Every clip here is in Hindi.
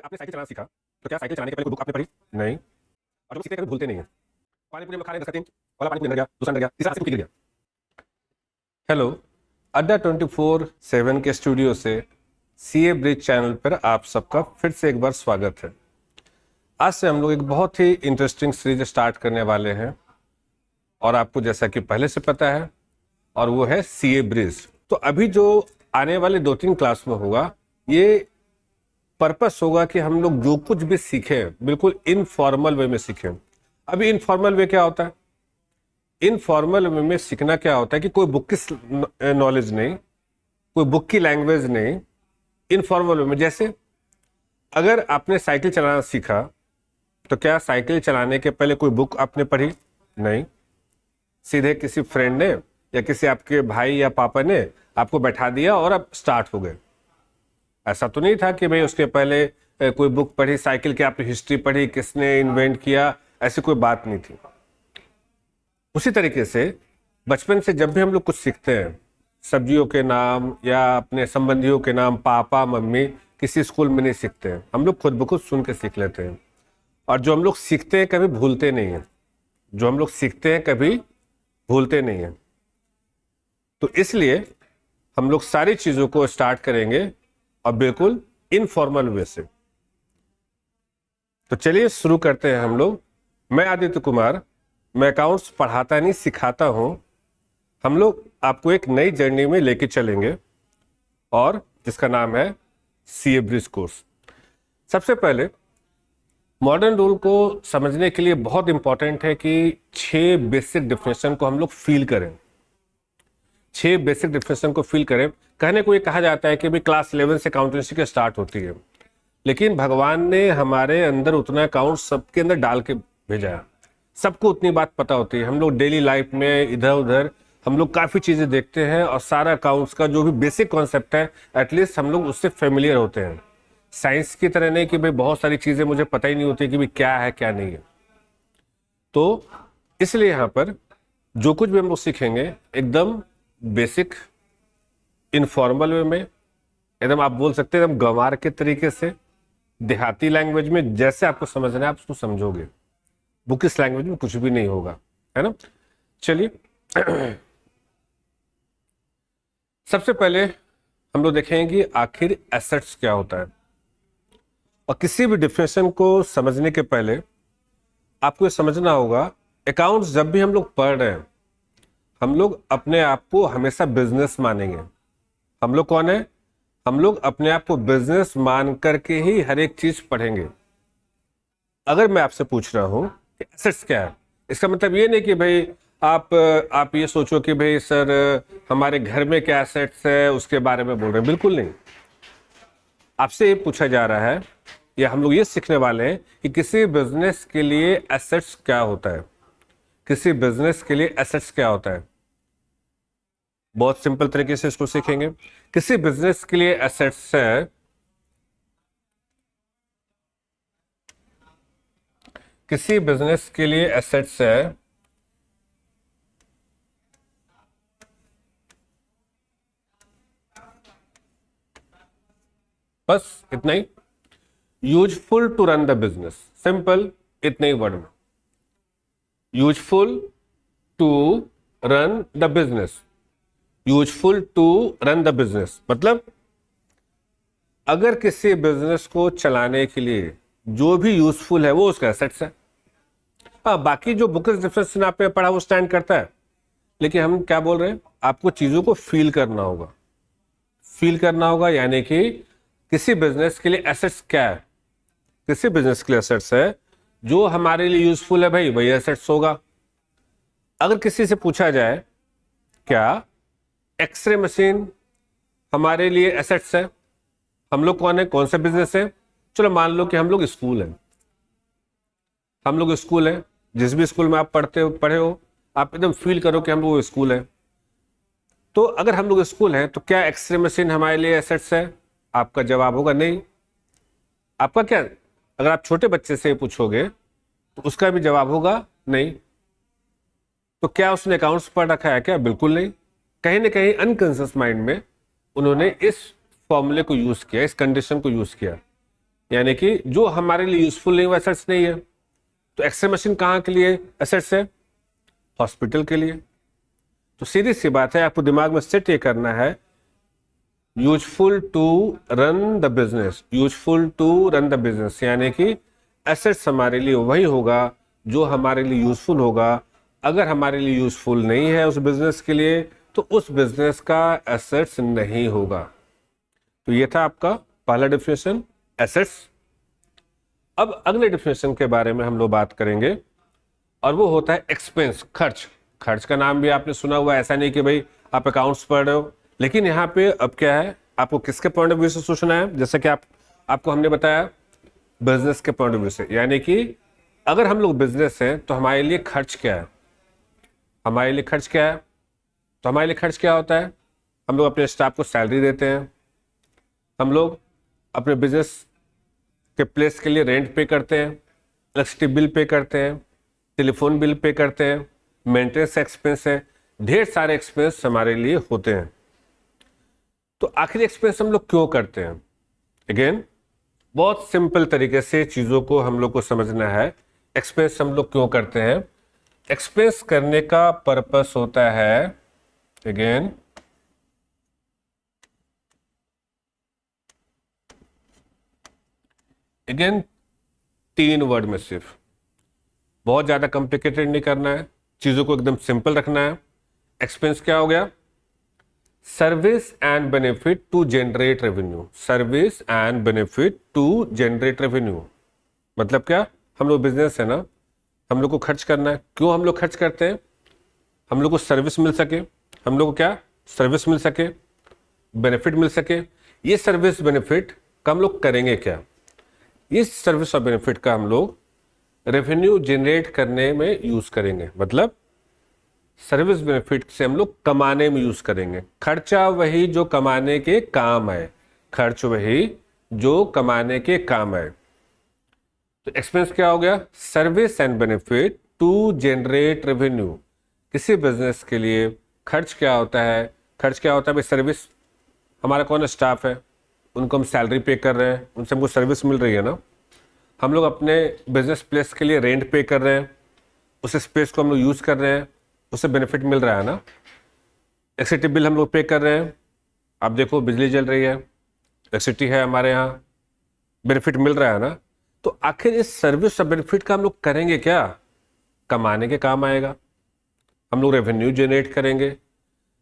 आपने साइकिल चलाना सीखा तो क्या साइकिल चलाने के पहले कोई बुक आपने पढ़ी? नहीं। और जब सीखते कभी भूलते नहीं है। पानी पूरी में खा रहे 10 का 3 वाला पानी पूरी अंदर गया, दूसरा अंदर गया, तीसरा से गिर गया। हेलो, अड्डा 24/7 के स्टूडियो से सीए ब्रिज चैनल पर आप सबका फिर से एक बार स्वागत है। आज से हम लोग एक बहुत ही इंटरेस्टिंग सीरीज स्टार्ट करने वाले हैं और आपको जैसा कि पहले से पता है, और वो है सीए ब्रिज। तो अभी जो आने वाले 2-3 क्लास में होगा, ये पर्पस होगा कि हम लोग जो कुछ भी सीखें बिल्कुल इनफॉर्मल वे में सीखें। अभी इनफॉर्मल वे क्या होता है? इनफॉर्मल वे में सीखना क्या होता है कि कोई बुक की नॉलेज नहीं, कोई बुक की लैंग्वेज नहीं, इनफॉर्मल वे में। जैसे अगर आपने साइकिल चलाना सीखा तो क्या साइकिल चलाने के पहले कोई बुक आपने पढ़ी? नहीं। सीधे किसी फ्रेंड ने या किसी आपके भाई या पापा ने आपको बैठा दिया और आप स्टार्ट हो गए। ऐसा तो नहीं था कि भाई उसके पहले कोई बुक पढ़ी, साइकिल की आपने हिस्ट्री पढ़ी, किसने इन्वेंट किया, ऐसी कोई बात नहीं थी। उसी तरीके से बचपन से जब भी हम लोग कुछ सीखते हैं, सब्जियों के नाम या अपने संबंधियों के नाम, पापा मम्मी, किसी स्कूल में नहीं सीखते हैं, हम लोग खुद ब खुद सुन के सीख लेते हैं। और जो हम लोग सीखते हैं कभी भूलते नहीं हैं, जो हम लोग सीखते हैं कभी भूलते नहीं हैं। तो इसलिए हम लोग सारी चीज़ों को स्टार्ट करेंगे और बिल्कुल इनफॉर्मल वे से। तो चलिए शुरू करते हैं हम लोग। मैं आदित्य कुमार, मैं अकाउंट्स पढ़ाता नहीं सिखाता हूं। हम लोग आपको एक नई जर्नी में लेके चलेंगे और जिसका नाम है सीए ब्रिज कोर्स। सबसे पहले मॉडर्न रूल को समझने के लिए बहुत इंपॉर्टेंट है कि 6 बेसिक डिफिनेशन को हम लोग फील करें। 6 बेसिक डिफिनेशन को फील करें। कहने को ये कहा जाता है कि भाई क्लास 11 से अकाउंटेंसी के स्टार्ट होती है, लेकिन भगवान ने हमारे अंदर उतना अकाउंट सबके अंदर डाल के भेजा है। सबको उतनी बात पता होती है। हम लोग डेली लाइफ में इधर उधर हम लोग काफ़ी चीज़ें देखते हैं और सारा अकाउंट्स का जो भी बेसिक कॉन्सेप्ट है एटलीस्ट हम लोग उससे फेमिलियर होते हैं। साइंस की तरह नहीं कि भाई बहुत सारी चीज़ें मुझे पता ही नहीं होती कि भाई क्या है क्या नहीं है। तो इसलिए यहाँ पर जो कुछ भी हम लोग सीखेंगे एकदम बेसिक इनफॉर्मल वे में, एकदम आप बोल सकते हैं एकदम गंवार के तरीके से, देहाती लैंग्वेज में, जैसे आपको समझना है आप उसको समझोगे। बुकिश लैंग्वेज में कुछ भी नहीं होगा, है ना। चलिए सबसे पहले हम लोग देखेंगे कि आखिर एसेट्स क्या होता है। और किसी भी डिफिनेशन को समझने के पहले आपको ये समझना होगा, अकाउंट्स जब भी हम लोग पढ़ रहे हैं हम लोग अपने आप को हमेशा बिजनेस मानेंगे। हम लोग कौन है? हम लोग अपने आप को बिजनेस मान करके ही हर एक चीज पढ़ेंगे। अगर मैं आपसे पूछ रहा हूं कि एसेट्स क्या है, इसका मतलब ये नहीं कि भाई आप ये सोचो कि भाई सर हमारे घर में क्या एसेट्स है उसके बारे में बोल रहे हैं। बिल्कुल नहीं। आपसे ये पूछा जा रहा है या हम लोग ये सीखने वाले हैं कि किसी बिजनेस के लिए एसेट्स क्या होता है। किसी बिजनेस के लिए एसेट्स क्या होता है, बहुत सिंपल तरीके से इसको सीखेंगे। किसी बिजनेस के लिए एसेट्स है किसी बिजनेस के लिए एसेट्स है बस इतना ही, useful to run the business. Simple, इतने ही वर्ड में, useful to run the business. Useful to run the business मतलब अगर किसी बिजनेस को चलाने के लिए जो भी यूजफुल है वो उसका एसेट्स है। हाँ, बाकी जो बुकिश डिफरेंस आपने पढ़ा वो स्टैंड करता है, लेकिन हम क्या बोल रहे हैं, आपको चीजों को फील करना होगा। फील करना होगा यानी कि किसी बिजनेस के लिए एसेट्स क्या है। किसी बिजनेस के लिए एसेट्स है जो हमारे लिए यूजफुल है, भाई वही एसेट्स होगा। अगर किसी से पूछा जाए क्या एक्सरे मशीन हमारे लिए एसेट्स है, हम लोग कौन है, कौन सा बिजनेस है? चलो मान लो कि हम लोग स्कूल हैं। हम लोग स्कूल हैं, जिस भी स्कूल में आप पढ़े हो आप एकदम फील करो कि हम लोग स्कूल हैं। तो अगर हम लोग स्कूल हैं तो क्या एक्सरे मशीन हमारे लिए एसेट्स है? आपका जवाब होगा नहीं। आपका क्या, अगर आप छोटे बच्चे से पूछोगे तो उसका भी जवाब होगा नहीं। तो क्या उसने अकाउंट्स पढ़ रखा है क्या? बिल्कुल नहीं। कहीं ना कहीं अनकॉन्शियस माइंड में उन्होंने इस फॉर्मूले को यूज किया, इस कंडीशन को यूज किया यानी कि जो हमारे लिए यूजफुल नहीं वो एसेट्स नहीं है। तो एक्सरे मशीन कहाँ के लिए एसेट्स है? हॉस्पिटल के लिए। तो सीधी सी बात है, आपको दिमाग में सेट ये करना है, useful to run the business, useful to run the business, यानी कि एसेट्स हमारे लिए वही होगा जो हमारे लिए यूजफुल होगा। अगर हमारे लिए यूजफुल नहीं है उस बिजनेस के लिए तो उस बिजनेस का एसेट्स नहीं होगा। तो ये था आपका पहला डिफिनेशन, एसेट्स। अब अगले डिफिनेशन के बारे में हम लोग बात करेंगे और वो होता है एक्सपेंस, खर्च। खर्च का नाम भी आपने सुना हुआ है, ऐसा नहीं कि भाई आप अकाउंट्स पढ़ रहे हो, लेकिन यहाँ पे अब क्या है, आपको किसके पॉइंट ऑफ व्यू से सोचना है? जैसे कि आपको हमने बताया बिजनेस के पॉइंट ऑफ व्यू से, यानी कि अगर हम लोग बिजनेस हैं तो हमारे लिए खर्च क्या है? हमारे लिए खर्च क्या है? तो हमारे लिए खर्च क्या होता है? हम लोग अपने स्टाफ को सैलरी देते हैं, हम लोग अपने बिजनेस के प्लेस के लिए रेंट पे करते हैं, इलेक्ट्रिसिटी बिल पे करते हैं, टेलीफोन बिल पे करते हैं, मेंटेनेंस एक्सपेंस है, ढेर सारे एक्सपेंस हमारे लिए होते हैं। तो आखिरी एक्सपेंस हम लोग क्यों करते हैं? अगेन बहुत सिंपल तरीके से चीज़ों को हम लोग को समझना है। एक्सपेंस हम लोग क्यों करते हैं? एक्सपेंस करने का पर्पस होता है, अगेन तीन वर्ड में, सिर्फ बहुत ज्यादा कॉम्प्लिकेटेड नहीं करना है, चीजों को एकदम सिंपल रखना है। एक्सपेंस क्या हो गया? Service and benefit to generate revenue, service and benefit to generate revenue. मतलब क्या? हम लोग बिजनेस है ना, हम लोग को खर्च करना है। क्यों हम लोग खर्च करते हैं? हम लोग को सर्विस मिल सके, हम लोग को क्या सर्विस मिल सके, बेनिफिट मिल सके। ये सर्विस बेनिफिट का हम लोग करेंगे क्या? इस सर्विस और बेनिफिट का हम लोग रेवेन्यू जनरेट करने में यूज करेंगे। मतलब सर्विस बेनिफिट से हम लोग कमाने में यूज करेंगे। खर्चा वही जो कमाने के काम है, खर्च वही जो कमाने के काम है। तो एक्सपेंस क्या हो गया? Service and benefit to generate revenue. किसी बिजनेस के लिए खर्च क्या होता है? खर्च क्या होता है भाई? सर्विस, हमारा कौन स्टाफ है, उनको हम सैलरी पे कर रहे हैं, उनसे हमको सर्विस मिल रही है ना। हम लोग अपने बिजनेस प्लेस के लिए रेंट पे कर रहे हैं, उस स्पेस को हम लोग यूज़ कर रहे हैं, उससे बेनिफिट मिल रहा है ना। इलेक्ट्रिसिटी बिल हम लोग पे कर रहे हैं, आप देखो बिजली जल रही है, इलेक्ट्रिसिटी है हमारे यहाँ, बेनिफिट मिल रहा है ना। तो आखिर इस सर्विस और बेनिफिट का हम लोग करेंगे क्या? कमाने के काम आएगा, हम लोग रेवेन्यू जनरेट करेंगे।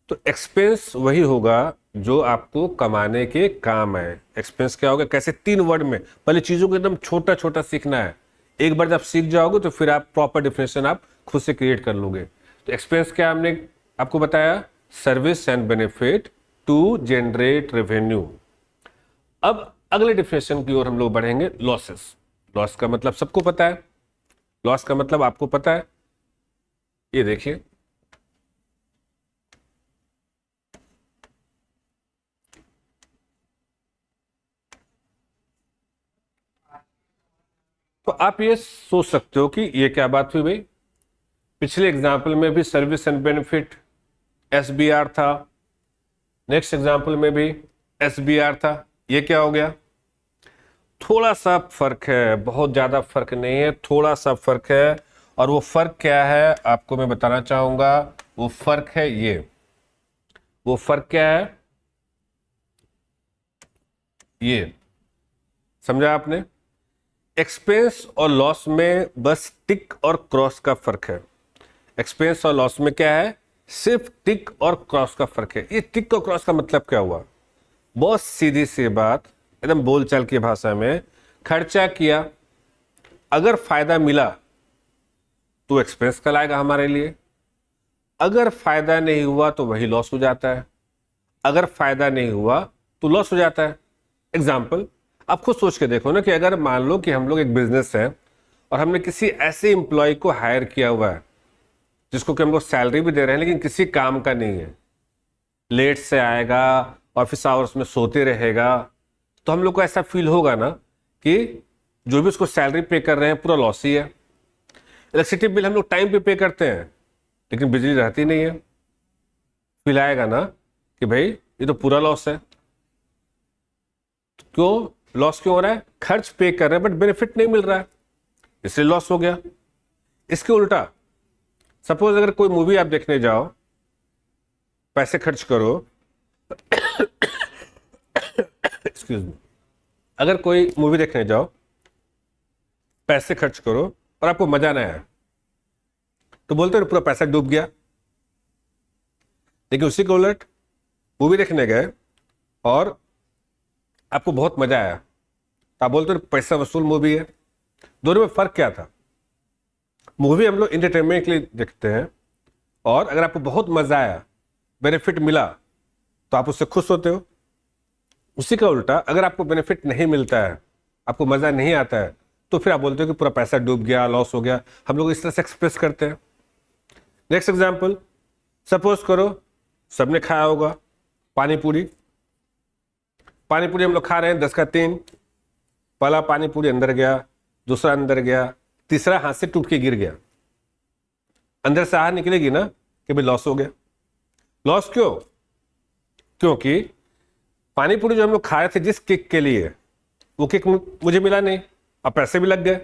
तो एक्सपेंस वही होगा जो आपको कमाने के काम है। एक्सपेंस क्या होगा? कैसे? तीन वर्ड में। पहले चीज़ों को एकदम छोटा छोटा सीखना है, एक बार जब सीख जाओगे तो फिर आप प्रॉपर डिफिनेशन आप खुद से क्रिएट कर लोगे। तो एक्सपेंस क्या हमने आपको बताया? Service and benefit to generate revenue. अब अगले डिफिनेशन की ओर हम लोग बढ़ेंगे, लॉसेस। लॉस का मतलब सबको पता है, लॉस का मतलब आपको पता है। ये देखिए, तो आप ये सोच सकते हो कि ये क्या बात हुई भाई, पिछले एग्जाम्पल में भी सर्विस एंड बेनिफिट एसबीआर था, नेक्स्ट एग्जाम्पल में भी एसबीआर था, ये क्या हो गया? थोड़ा सा फर्क है, बहुत ज्यादा फर्क नहीं है, थोड़ा सा फर्क है। और वो फर्क क्या है आपको मैं बताना चाहूंगा। वो फर्क है ये, वो फर्क क्या है? ये समझा आपने? एक्सपेंस और लॉस में बस टिक और क्रॉस का फर्क है। एक्सपेंस और लॉस में क्या है? सिर्फ टिक और क्रॉस का फर्क है। ये टिक और क्रॉस का मतलब क्या हुआ? बहुत सीधी सी बात, एकदम बोलचाल की भाषा में, खर्चा किया, अगर फायदा मिला तो एक्सपेंस कहलाएगा हमारे लिए, अगर फायदा नहीं हुआ तो वही लॉस हो जाता है, अगर फायदा नहीं हुआ तो लॉस हो जाता है। एग्जाम्पल आप खुद सोच के देखो ना, कि अगर मान लो कि हम लोग एक बिजनेस है और हमने किसी ऐसे एम्प्लॉय को हायर किया हुआ है जिसको कि हम लोग सैलरी भी दे रहे हैं लेकिन किसी काम का नहीं है, लेट से आएगा, ऑफिस आवर्स में सोते रहेगा, तो हम लोग को ऐसा फील होगा ना कि जो भी उसको सैलरी पे कर रहे हैं पूरा लॉस ही है। इलेक्ट्रिसिटी बिल हम लोग टाइम पे पे करते हैं लेकिन बिजली रहती नहीं है, फील आएगा ना कि भाई ये तो पूरा लॉस है। क्यों? लॉस क्यों हो रहा है? खर्च पे कर रहे हैं बट बेनिफिट नहीं मिल रहा है, इसलिए लॉस हो गया। इसके उल्टा सपोज अगर कोई मूवी आप देखने जाओ, पैसे खर्च करो एक्सक्यूज मी, अगर कोई मूवी देखने जाओ, पैसे खर्च करो और आपको मजा ना आया तो बोलते हो पूरा पैसा डूब गया। लेकिन उसी के उलट मूवी देखने गए और आपको बहुत मजा आया तो आप बोलते हो पैसा वसूल मूवी है। दोनों में फर्क क्या था? मूवी हम लोग इंटरटेनमेंट के लिए देखते हैं और अगर आपको बहुत मजा आया, बेनिफिट मिला तो आप उससे खुश होते हो। उसी का उल्टा अगर आपको बेनिफिट नहीं मिलता है, आपको मजा नहीं आता है, तो फिर आप बोलते हो कि पूरा पैसा डूब गया, लॉस हो गया। हम लोग इस तरह से एक्सप्रेस करते हैं। नेक्स्ट एग्जाम्पल, सपोज करो सबने खाया होगा पानी पूरी। पानी पूरी हम लोग खा रहे हैं 10 का 3। पहला पानी पूरी अंदर गया, दूसरा अंदर गया, तीसरा हाथ से टूट के गिर गया। अंदर से आहार निकलेगी ना कि भाई लॉस हो गया। लॉस क्यों? क्योंकि पानी पूरी जो हम लोग खाए थे जिस किक के लिए, वो किक मुझे मिला नहीं, अब पैसे भी लग गए,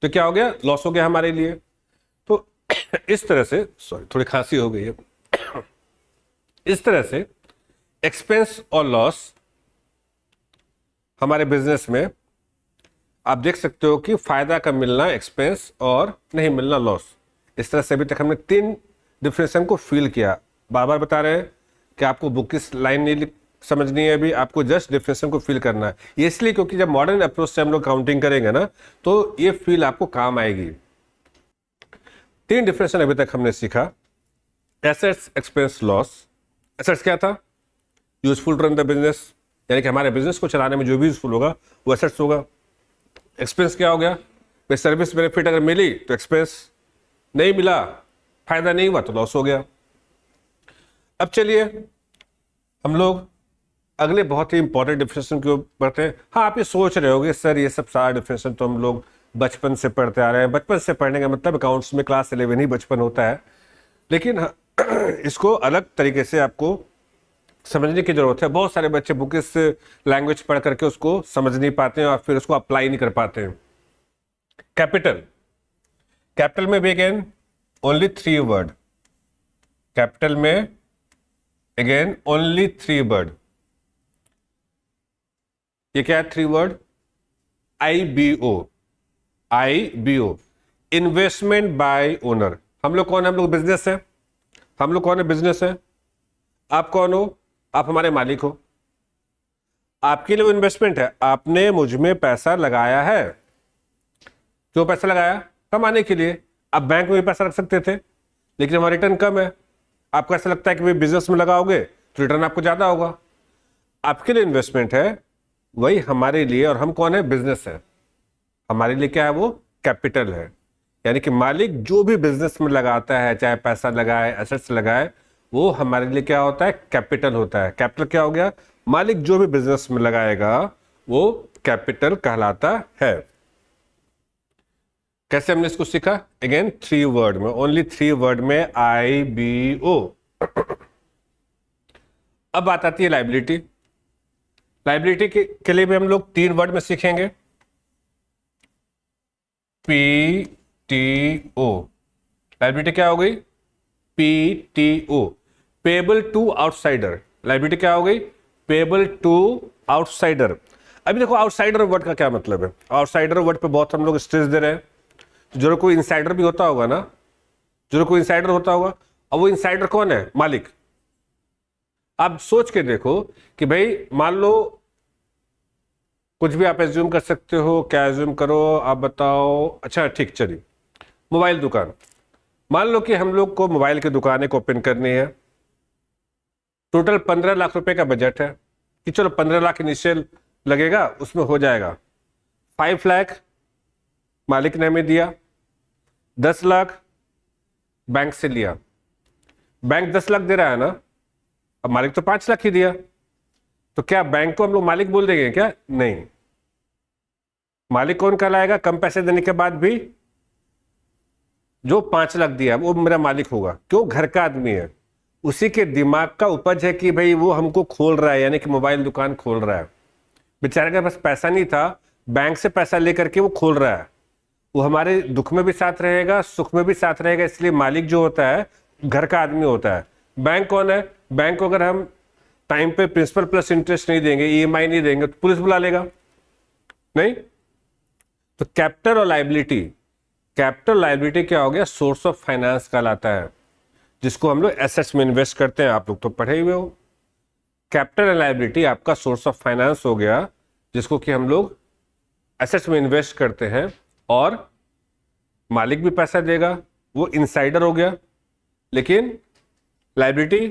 तो क्या हो गया? लॉस हो गया हमारे लिए। तो इस तरह से, सॉरी थोड़ी खांसी हो गई है, इस तरह से एक्सपेंस और लॉस हमारे बिजनेस में आप देख सकते हो कि फायदा का मिलना एक्सपेंस और नहीं मिलना लॉस। इस तरह से अभी तक हमने 3 डिफरेंशन को फील किया। बार बार बता रहे हैं कि आपको बुक की लाइन नहीं समझनी है, अभी आपको जस्ट डिफरेंशन को फील करना है। ये इसलिए क्योंकि जब मॉडर्न अप्रोच से हम लोग काउंटिंग करेंगे ना तो ये फील आपको काम आएगी। 3 डिफरेंशन अभी तक हमने सीखा। Assets, expense, loss. एसेट्स क्या था? Useful to run the business, यानी कि हमारे बिजनेस को चलाने में जो भी यूजफुल होगा वो एसेट्स होगा। एक्सपेंस क्या हो गया? भाई सर्विस बेनिफिट अगर मिली तो एक्सपेंस, नहीं मिला, फायदा नहीं हुआ तो लॉस हो गया। अब चलिए हम लोग अगले बहुत ही इंपॉर्टेंट डिफरेंशन की ओर बढ़ते हैं। हाँ, आप ये सोच रहे होगे सर ये सब सारा डिफरेंशन तो हम लोग बचपन से पढ़ते आ रहे हैं। बचपन से पढ़ने का मतलब अकाउंट्स में क्लास 11 ही बचपन होता है, लेकिन इसको अलग तरीके से आपको समझने की जरूरत है। बहुत सारे बच्चे बुक इस लैंग्वेज पढ़ करके उसको समझ नहीं पाते हैं और फिर उसको अप्लाई नहीं कर पाते हैं। कैपिटल, कैपिटल में भी अगेन ओनली 3 वर्ड। कैपिटल में अगेन ओनली 3 वर्ड। ये क्या है 3 word? IBO, IBO, investment by owner. हम लोग कौन है? हम लोग बिजनेस है। हम लोग कौन है? बिजनेस है। आप कौन हो? आप हमारे मालिक हो। आपके लिए इन्वेस्टमेंट है, आपने मुझ में पैसा लगाया है। क्यों पैसा लगाया? कमाने के लिए। आप बैंक में भी पैसा रख सकते थे लेकिन हमारा रिटर्न कम है। आपको ऐसा लगता है कि भाई बिजनेस में लगाओगे तो रिटर्न आपको ज्यादा होगा। आपके लिए इन्वेस्टमेंट है, वही हमारे लिए। और हम कौन है? बिजनेस है। हमारे लिए क्या है? वो कैपिटल है। यानी कि मालिक जो भी बिजनेस में लगाता है, चाहे पैसा लगाए, एसेट्स लगाए, वो हमारे लिए क्या होता है? कैपिटल होता है। कैपिटल क्या हो गया? मालिक जो भी बिजनेस में लगाएगा वो कैपिटल कहलाता है। कैसे हमने इसको सीखा? अगेन 3 वर्ड में, ओनली 3 वर्ड में, IBO। अब बात आती है लाइबिलिटी। लाइबिलिटी के लिए भी हम लोग 3 वर्ड में सीखेंगे। PTO। लाइबिलिटी क्या हो गई? PTO, payable to outsider. Liability क्या हो गई? Payable to outsider. अभी देखो आउटसाइडर वर्ड का क्या मतलब है। आउटसाइडर वर्ड पे बहुत हम लोग स्ट्रेस दे रहे हैं। जो कोई इनसाइडर भी होता होगा ना, जो कोई इनसाइडर होता होगा, अब वो इनसाइडर कौन है? मालिक। आप सोच के देखो कि भाई मान लो कुछ भी आप एज्यूम कर सकते हो। क्या एज्यूम करो आप बताओ? अच्छा ठीक, चलिए मोबाइल दुकान। मान लो कि हम लोग को मोबाइल की दुकान एक ओपन करनी है। टोटल 15 लाख रुपए का बजट है कि चलो 15 लाख इनिशियल लगेगा, उसमें हो जाएगा। 5 लाख मालिक ने हमें दिया, 10 लाख बैंक से लिया। बैंक 10 लाख दे रहा है ना, अब मालिक तो 5 लाख ही दिया, तो क्या बैंक को हम लोग मालिक बोल देंगे क्या? नहीं। मालिक कौन कहलाएगा? कम पैसे देने के बाद भी जो 5 लाख दिया वो मेरा मालिक होगा। क्यों? घर का आदमी है, उसी के दिमाग का उपज है कि भाई वो हमको खोल रहा है, यानी कि मोबाइल दुकान खोल रहा है। बेचारे के पास पैसा नहीं था, बैंक से पैसा लेकर के वो खोल रहा है। वो हमारे दुख में भी साथ रहेगा, सुख में भी साथ रहेगा। इसलिए मालिक जो होता है घर का आदमी होता है। बैंक कौन है? बैंक को अगर हम टाइम पे प्रिंसिपल प्लस इंटरेस्ट नहीं देंगे, ईएमआई नहीं देंगे, तो पुलिस बुला लेगा नहीं। तो कैपिटल और लायबिलिटी, कैपिटल लायबिलिटी क्या हो गया? सोर्स ऑफ फाइनेंस कहलाता है, जिसको हम लोग एसेट्स में इन्वेस्ट करते हैं। आप लोग तो पढ़े हुए हो। कैपिटल एंड लायबिलिटी आपका सोर्स ऑफ फाइनेंस हो गया, जिसको कि हम लोग एसेट्स में इन्वेस्ट करते हैं, और मालिक भी पैसा देगा, वो इनसाइडर हो गया। लेकिन लायबिलिटी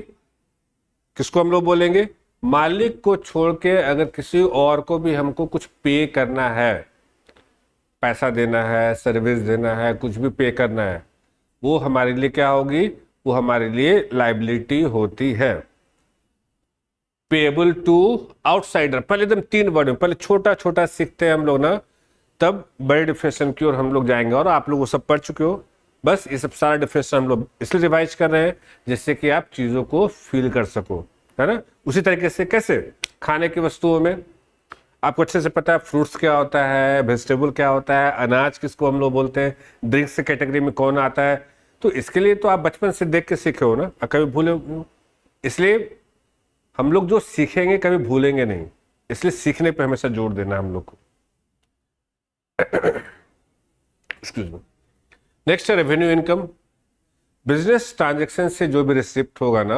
किसको हम लोग बोलेंगे? मालिक को छोड़ के अगर किसी और को भी हमको कुछ पे करना है, पैसा देना है, सर्विस देना है, कुछ भी पे करना है, वो हमारे लिए क्या होगी? वो हमारे लिए लायबिलिटी होती है। पेएबल टू आउटसाइडर, पहले एकदम 3 वर्ड में, पहले छोटा छोटा सीखते हैं हम लोग ना, तब बड़े डिफिनेशन की ओर हम लोग जाएंगे। और आप लोग वो सब पढ़ चुके हो। बस ये सब सारा डिफिनेशन हम लोग इसलिए रिवाइज कर रहे हैं जिससे कि आप चीज़ों को फील कर सको, है ना। उसी तरीके से कैसे खाने की वस्तुओं में आपको अच्छे से पता है फ्रूट्स क्या होता है, वेजिटेबल क्या होता है, अनाज किसको हम लोग बोलते हैं, ड्रिंक्स कैटेगरी में कौन आता है। तो इसके लिए तो आप बचपन से देख के सीखे हो ना, कभी भूले हो। इसलिए हम लोग जो सीखेंगे कभी भूलेंगे नहीं, इसलिए सीखने पे हमेशा जोर देना हम लोग को। Excuse me. नेक्स्ट है रेवेन्यू इनकम। बिजनेस ट्रांजैक्शन से जो भी रिसिप्ट होगा ना,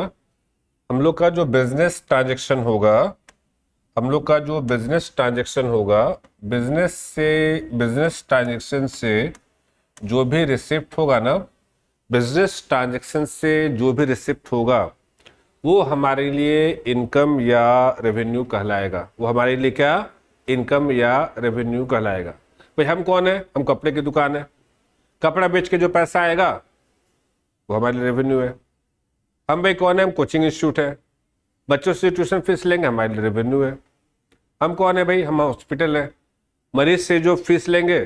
हम लोग का जो बिजनेस ट्रांजैक्शन होगा, हम लोग का जो बिजनेस ट्रांजैक्शन होगा, बिजनेस ट्रांजैक्शन से जो भी रिसिप्ट होगा ना, बिजनेस ट्रांजैक्शन से जो भी रिसिप्ट होगा, वो हमारे लिए इनकम या रेवेन्यू कहलाएगा। वो हमारे लिए क्या? इनकम या रेवेन्यू कहलाएगा। भाई हम कौन है? हम कपड़े की दुकान है, कपड़ा बेच के जो पैसा आएगा वो हमारे लिए रेवेन्यू है। हम भाई कौन है? हम कोचिंग इंस्टीट्यूट है, बच्चों से ट्यूशन फीस लेंगे, हमारे लिए रेवेन्यू है। हम कौन है भाई? हम हॉस्पिटल है, मरीज से जो फीस लेंगे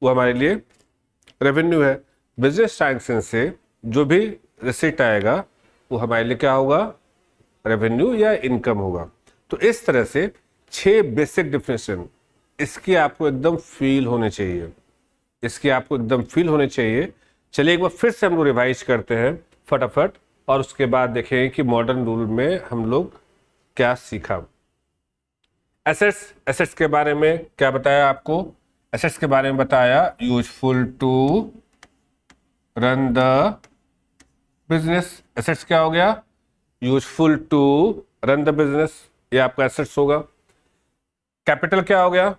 वो हमारे लिए रेवेन्यू है। बिजनेस ट्रांजैक्शन से जो भी रिसीट आएगा वो हमारे लिए क्या होगा? रेवेन्यू या इनकम होगा। तो इस तरह से 6 बेसिक डिफिनेशन, इसकी आपको एकदम फील होने चाहिए, इसकी आपको एकदम फील होने चाहिए। चलिए एक बार फिर से हम लोग रिवाइज करते हैं फटाफट, और उसके बाद देखेंगे कि मॉडर्न रूल में हम लोग क्या सीखा। एसेट्स, एसेट्स के बारे में क्या बताया आपको? एसेट्स के बारे में बताया useful to run the business. Assets क्या हो गया? Useful to run the business, ये आपका एसेट्स होगा। कैपिटल क्या हो गया?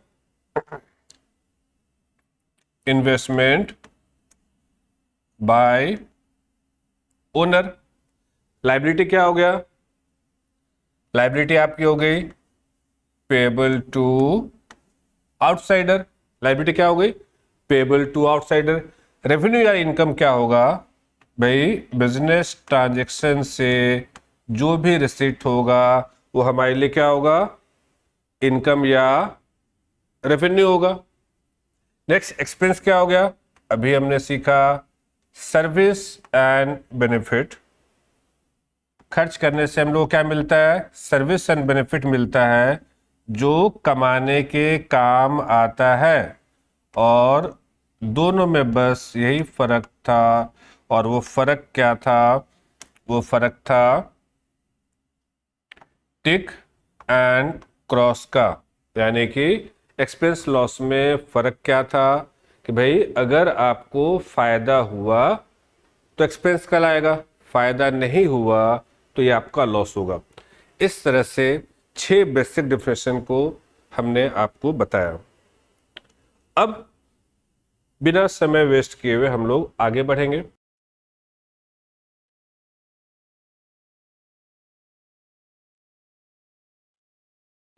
Investment by owner. लायबिलिटी क्या हो गया? लायबिलिटी आपकी हो गई पेएबल टू आउटसाइडर। लायबिलिटी क्या हो गई? Payable to outsider. रेवेन्यू या इनकम क्या होगा? भाई बिजनेस ट्रांजैक्शन से जो भी रिसीट होगा वो हमारे लिए क्या होगा? इनकम या रेवेन्यू होगा। नेक्स्ट एक्सपेंस क्या हो गया? अभी हमने सीखा सर्विस एंड बेनिफिट। खर्च करने से हम लोग क्या मिलता है? सर्विस एंड बेनिफिट मिलता है, जो कमाने के काम आता है। और दोनों में बस यही फर्क था, और वो फर्क क्या था? वो फर्क था टिक एंड क्रॉस का। यानी कि एक्सपेंस लॉस में फर्क क्या था कि भाई अगर आपको फायदा हुआ तो एक्सपेंस कहलाएगा, फायदा नहीं हुआ तो ये आपका लॉस होगा। इस तरह से 6 बेसिक डिफिनेशन को हमने आपको बताया। अब बिना समय वेस्ट किए हुए हम लोग आगे बढ़ेंगे।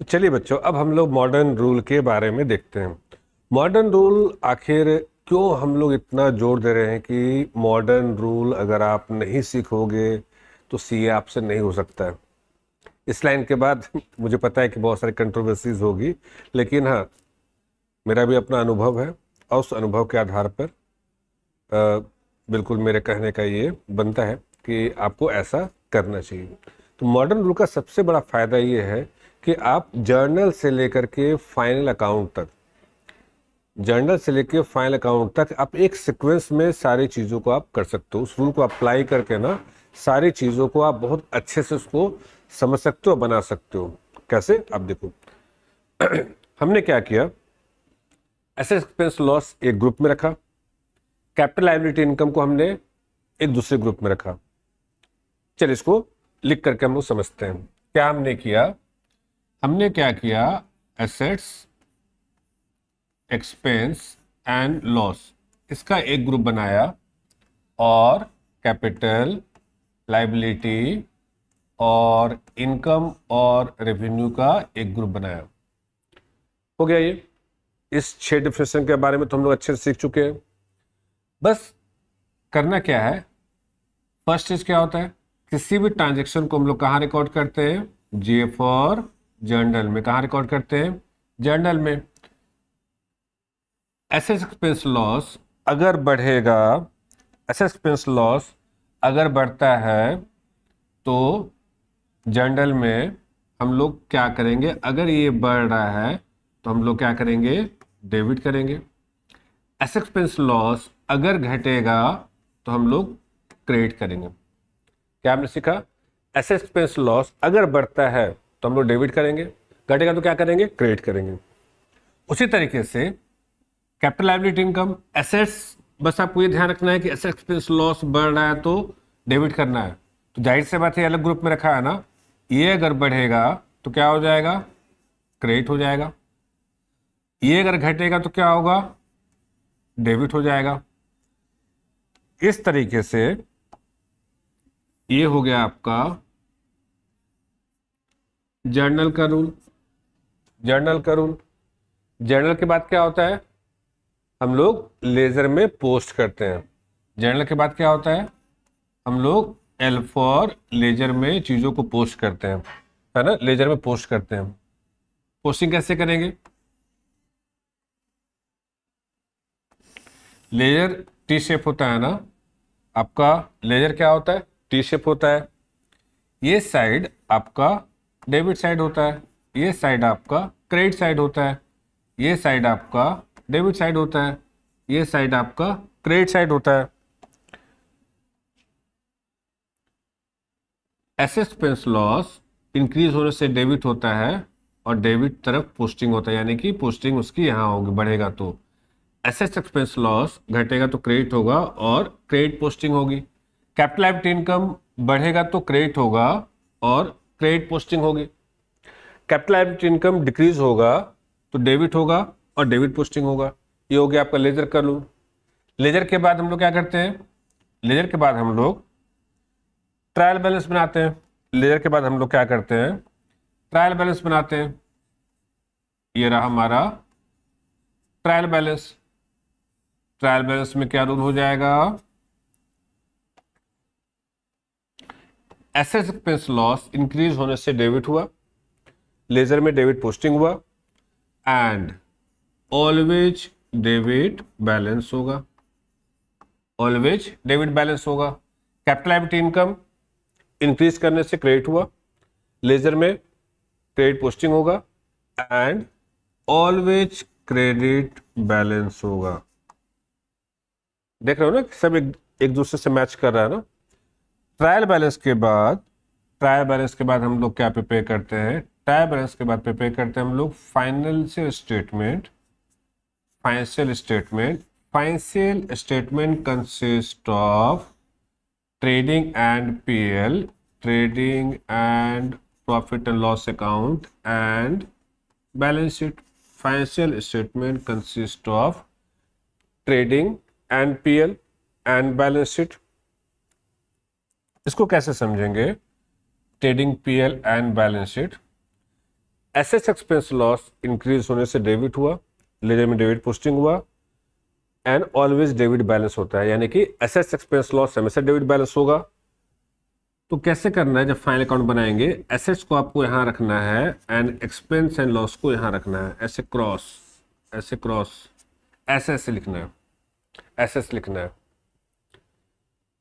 तो चलिए बच्चों, अब हम लोग मॉडर्न रूल के बारे में देखते हैं। मॉडर्न रूल आखिर क्यों हम लोग इतना जोर दे रहे हैं कि मॉडर्न रूल अगर आप नहीं सीखोगे तो सीए आपसे नहीं हो सकता है। इस लाइन के बाद मुझे पता है कि बहुत सारी कंट्रोवर्सीज होगी, लेकिन हाँ, मेरा भी अपना अनुभव है, और उस अनुभव के आधार पर बिल्कुल मेरे कहने का ये बनता है कि आपको ऐसा करना चाहिए। तो मॉडर्न रूल का सबसे बड़ा फायदा ये है कि आप जर्नल से लेकर के फाइनल अकाउंट तक, जर्नल से लेकर फाइनल अकाउंट तक आप एक सीक्वेंस में सारी चीज़ों को आप कर सकते हो। उस रूल को अप्लाई करके ना सारी चीज़ों को आप बहुत अच्छे से उसको समझ सकते हो, बना सकते हो। कैसे, आप देखो हमने क्या किया, एसेट एक्सपेंस लॉस एक ग्रुप में रखा, कैपिटल लायबिलिटी इनकम को हमने एक दूसरे ग्रुप में रखा। चलिए इसको लिख करके हम लोग समझते हैं क्या हमने किया। हमने क्या किया, एसेट्स एक्सपेंस एंड लॉस इसका एक ग्रुप बनाया और कैपिटल लायबिलिटी और इनकम और रेवेन्यू का एक ग्रुप बनाया। हो गया ये। इस 6 डिफरेंशिएशन के बारे में तो हम लोग अच्छे से सीख चुके हैं। बस करना क्या है, फर्स्ट चीज क्या होता है, किसी भी ट्रांजेक्शन को हम लोग कहाँ रिकॉर्ड करते हैं, जे फॉर जर्नल में। कहाँ रिकॉर्ड करते हैं, जर्नल में। एसेट एक्सपेंस लॉस अगर बढ़ेगा, एसेट एक्सपेंस लॉस अगर बढ़ता है तो जर्नल में हम लोग क्या करेंगे, अगर ये बढ़ रहा है तो हम लोग क्या करेंगे, डेबिट करेंगे। एसेट एक्सपेंस लॉस अगर घटेगा तो हम लोग क्रेडिट करेंगे। क्या हमने सीखा, एसेट एक्सपेंस लॉस अगर बढ़ता है तो हम लोग डेबिट करेंगे, घटेगा तो क्या करेंगे, क्रेडिट करेंगे। उसी तरीके से कैपिटल लायबिलिटी इनकम, एसेट्स, बस आपको ये ध्यान रखना है कि एसेट एक्सपेंस लॉस बढ़ रहा है तो डेबिट करना है। तो जाहिर से बात है अलग ग्रुप में रखा है ना, ये अगर बढ़ेगा तो क्या हो जाएगा, क्रेडिट हो जाएगा। ये अगर घटेगा तो क्या होगा, डेबिट हो जाएगा। इस तरीके से ये हो गया आपका जर्नल का रूल। जर्नल का रूल, जर्नल के बाद क्या होता है, हम लोग लेजर में पोस्ट करते हैं। जर्नल के बाद क्या होता है, हम लोग एल फॉर लेजर में चीजों को पोस्ट करते हैं, है ना, लेजर में पोस्ट करते हैं। पोस्टिंग कैसे करेंगे, लेजर टी शेप होता है ना आपका, लेजर क्या होता है, टी शेप होता है। ये साइड आपका डेबिट साइड होता है, ये साइड आपका क्रेडिट साइड होता है, ये साइड आपका डेबिट साइड होता है, ये साइड आपका क्रेडिट साइड होता है। एसेट एक्सपेंस लॉस इंक्रीज होने से डेबिट होता है और डेबिट तरफ पोस्टिंग होता है, यानी कि पोस्टिंग उसकी यहाँ होगी, बढ़ेगा तो। एसेट एक्सपेंस लॉस घटेगा तो क्रेडिट होगा और क्रेडिट पोस्टिंग होगी। कैपिटल लायबिलिटी इनकम बढ़ेगा तो क्रेडिट होगा और क्रेडिट पोस्टिंग होगी। कैपिटल लायबिलिटी इनकम डिक्रीज होगा तो डेबिट होगा और डेबिट पोस्टिंग होगा। ये हो गया आपका लेजर का रूल। लेजर के बाद हम लोग क्या करते हैं, लेजर के बाद हम लोग ट्रायल बैलेंस बनाते हैं। लेजर के बाद हम लोग क्या करते हैं, ट्रायल बैलेंस बनाते हैं। ये रहा हमारा ट्रायल बैलेंस। ट्रायल बैलेंस में क्या रूल हो जाएगा, एसेट एक्सपेंस लॉस इंक्रीज होने से डेबिट हुआ, लेजर में डेबिट पोस्टिंग हुआ, एंड ऑलवेज डेबिट बैलेंस होगा, ऑलवेज डेबिट बैलेंस होगा। कैपिटल लायबिलिटी इनकम इंक्रीज करने से क्रेडिट हुआ, लेजर में क्रेडिट पोस्टिंग होगा, एंड ऑलवेज क्रेडिट बैलेंस होगा। देख रहे हो ना, सब एक दूसरे से मैच कर रहा है ना। ट्रायल बैलेंस के बाद, ट्रायल बैलेंस के बाद हम लोग क्या प्रिपेयर करते हैं, ट्रायल बैलेंस के बाद प्रिपेयर करते हैं हम लोग financial statement. Financial statement, financial statement consist of trading and PL, trading and profit and loss account, and balance sheet. Financial statement consist of trading and PL and balance sheet. इसको कैसे समझेंगे, trading, PL and balance sheet. Asset expense loss increase होने से डेबिट हुआ, लेजर में डेबिट पोस्टिंग हुआ, एंड ऑलवेज डेबिट बैलेंस होता है, यानी कि एसेट एक्सपेंस लॉस हमेशा डेबिट बैलेंस होगा। तो कैसे करना है, जब फाइनल अकाउंट बनाएंगे, एसेट्स को आपको यहां रखना है एंड एक्सपेंस एंड लॉस को यहां रखना है, ऐसे क्रॉस, ऐसे क्रॉस, ऐसे ऐसे लिखना है, ऐसे ऐसे लिखना है।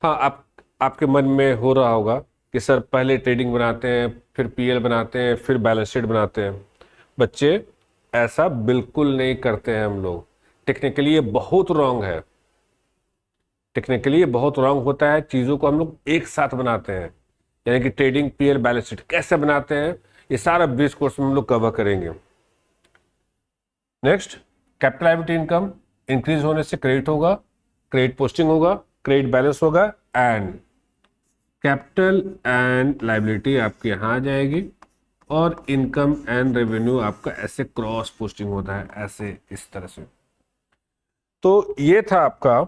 हाँ, आपके मन में हो रहा होगा कि सर पहले ट्रेडिंग बनाते हैं फिर पीएल बनाते हैं, फिर बैलेंस शीट बनाते हैं। बच्चे ऐसा बिल्कुल नहीं करते हैं हम लोग। टेक्निकली ये बहुत रॉन्ग है, टेक्निकली ये बहुत रॉन्ग होता है। चीज़ों को हम लोग एक साथ बनाते हैं, यानी कि ट्रेडिंग, पीएल, बैलेंस शीट कैसे बनाते हैं, ये सारा बेस कोर्स में हम लोग कवर करेंगे। Next, capital liability income increase होने से क्रेडिट होगा, क्रेडिट पोस्टिंग होगा, क्रेडिट बैलेंस होगा, एंड कैपिटल एंड लायबिलिटी आपके यहाँ आ जाएगी, और इनकम एंड रेवेन्यू आपका ऐसे क्रॉस पोस्टिंग होता है, ऐसे इस तरह से। तो ये था आपका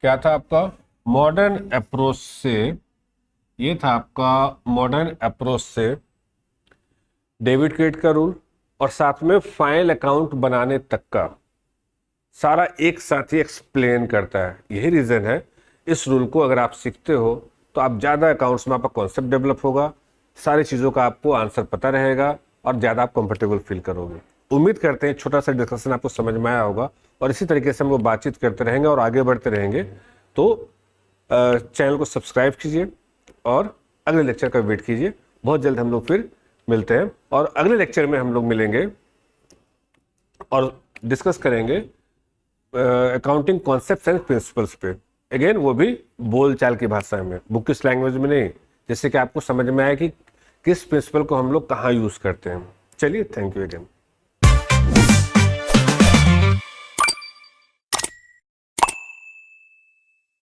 क्या था आपका मॉडर्न अप्रोच से, ये था आपका मॉडर्न अप्रोच से डेबिट क्रेडिट का रूल, और साथ में फाइनल अकाउंट बनाने तक का सारा एक साथ ही एक्सप्लेन करता है। यही रीज़न है, इस रूल को अगर आप सीखते हो तो आप ज़्यादा अकाउंट्स में आपका कॉन्सेप्ट डेवलप होगा, सारी चीज़ों का आपको आंसर पता रहेगा, और ज़्यादा आप कंफर्टेबल फील करोगे। उम्मीद करते हैं छोटा सा डिस्कशन आपको समझ में आया होगा, और इसी तरीके से हम लोग बातचीत करते रहेंगे और आगे बढ़ते रहेंगे। तो चैनल को सब्सक्राइब कीजिए और अगले लेक्चर का वेट कीजिए। बहुत जल्द हम लोग फिर मिलते हैं, और अगले लेक्चर में हम लोग मिलेंगे और डिस्कस करेंगे अकाउंटिंग कॉन्सेप्ट्स एंड प्रिंसिपल्स पे। अगेन वो भी बोलचाल की भाषा में, बुकिश लैंग्वेज में नहीं, जिससे कि आपको समझ में आए कि किस प्रिंसिपल को हम लोग कहाँ यूज़ करते हैं। चलिए, थैंक यू अगेन।